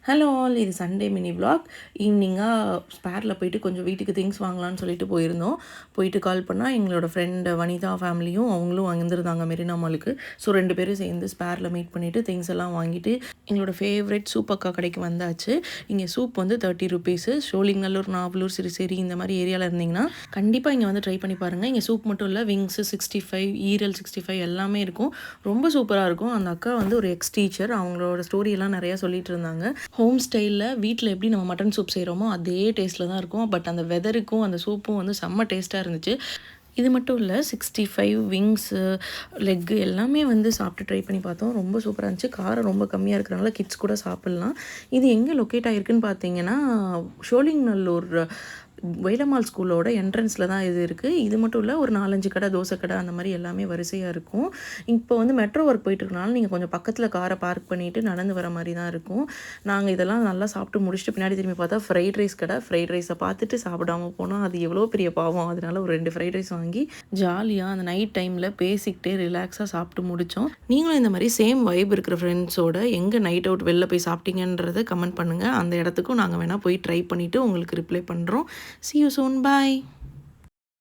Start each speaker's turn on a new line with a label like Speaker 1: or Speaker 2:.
Speaker 1: Hello all, இது Sunday mini vlog. ஈவினிங்காக ஸ்பேரில் போயிட்டு கொஞ்சம் வீட்டுக்கு திங்ஸ் வாங்கலான்னு சொல்லிட்டு போயிருந்தோம். போயிட்டு கால் பண்ணால் எங்களோட ஃப்ரெண்டு வனிதா ஃபேமிலியும் அவங்களும் வந்துருந்தாங்க மெரினா மாலுக்கு. ஸோ 2 பேரும் சேர்ந்து ஸ்பேரில் மீட் பண்ணிவிட்டு திங்ஸ் எல்லாம் வாங்கிட்டு எங்களோட ஃபேவரட் சூப் அக்கா கடைக்கு வந்தாச்சு. இங்கே சூப் வந்து 30 ருபீஸு. சோழிங்கநல்லூர், நாவலூர், சிறுசேரி இந்த மாதிரி ஏரியாவில் இருந்தீங்கன்னா கண்டிப்பாக இங்கே வந்து ட்ரை பண்ணி பாருங்கள். இங்கே சூப் மட்டும் இல்லை, விங்ஸு 65, ஈரல் 65 எல்லாமே இருக்கும். ரொம்ப சூப்பராக இருக்கும். அந்த அக்கா வந்து ஒரு எக்ஸ் டீச்சர். அவங்களோட ஸ்டோரியெல்லாம் நிறையா சொல்லிட்டு இருந்தாங்க. ஹோம் ஸ்டைலில் வீட்டில் எப்படி நம்ம மட்டன் சூப் செய்கிறோமோ அதே டேஸ்ட்டில் தான் இருக்கும். பட் அந்த வெதருக்கும் அந்த சூப்பும் வந்து செம்ம டேஸ்ட்டாக இருந்துச்சு. இது மட்டும் இல்லை, 65 விங்ஸு, லெக்கு எல்லாமே வந்து சாப்பிட்டு ட்ரை பண்ணி பார்த்தோம். ரொம்ப சூப்பராக இருந்துச்சு. காரம் ரொம்ப கம்மியாக இருக்கிறனால கிட்ஸ் கூட சாப்பிட்லாம். இது எங்கே லொக்கேட் ஆகிருக்குன்னு பார்த்தீங்கன்னா, சோழிங்கநல்லூர் வேலம்மாள் ஸ்கூலோட என்ட்ரன்ஸில் தான் இது இருக்குது. இது மட்டும் இல்லை, ஒரு 4-5 கடை, தோசை கடை அந்த மாதிரி எல்லாமே வரிசையாக இருக்கும். இப்போ வந்து மெட்ரோ ஒர்க் போயிட்டுருக்கனால நீங்கள் கொஞ்சம் பக்கத்தில் காரை பார்க் பண்ணிவிட்டு நடந்து வர மாதிரி தான் இருக்கும். நாங்கள் இதெல்லாம் நல்லா சாப்பிட்டு முடிச்சுட்டு பின்னாடி திரும்பி பார்த்தா ஃப்ரைட் ரைஸ் கடை. ஃப்ரைட் ரைஸை பார்த்துட்டு சாப்பிடாம போனால் அது எவ்வளோ பெரிய பாவம். அதனால ஒரு 2 ஃப்ரைட் ரைஸ் வாங்கி ஜாலியாக அந்த நைட் டைமில் பேசிக்கிட்டே ரிலாக்ஸாக சாப்பிட்டு முடித்தோம். நீங்களும் இந்த மாதிரி சேம் வைப் இருக்கிற ஃப்ரெண்ட்ஸோட எங்கே நைட் அவுட் வெளில போய் சாப்பிட்டீங்கன்றதை கமெண்ட் பண்ணுங்கள். அந்த இடத்துக்கும் நாங்கள் வேணால் போய் ட்ரை பண்ணிவிட்டு உங்களுக்கு ரிப்ளை பண்ணுறோம். See you soon. Bye.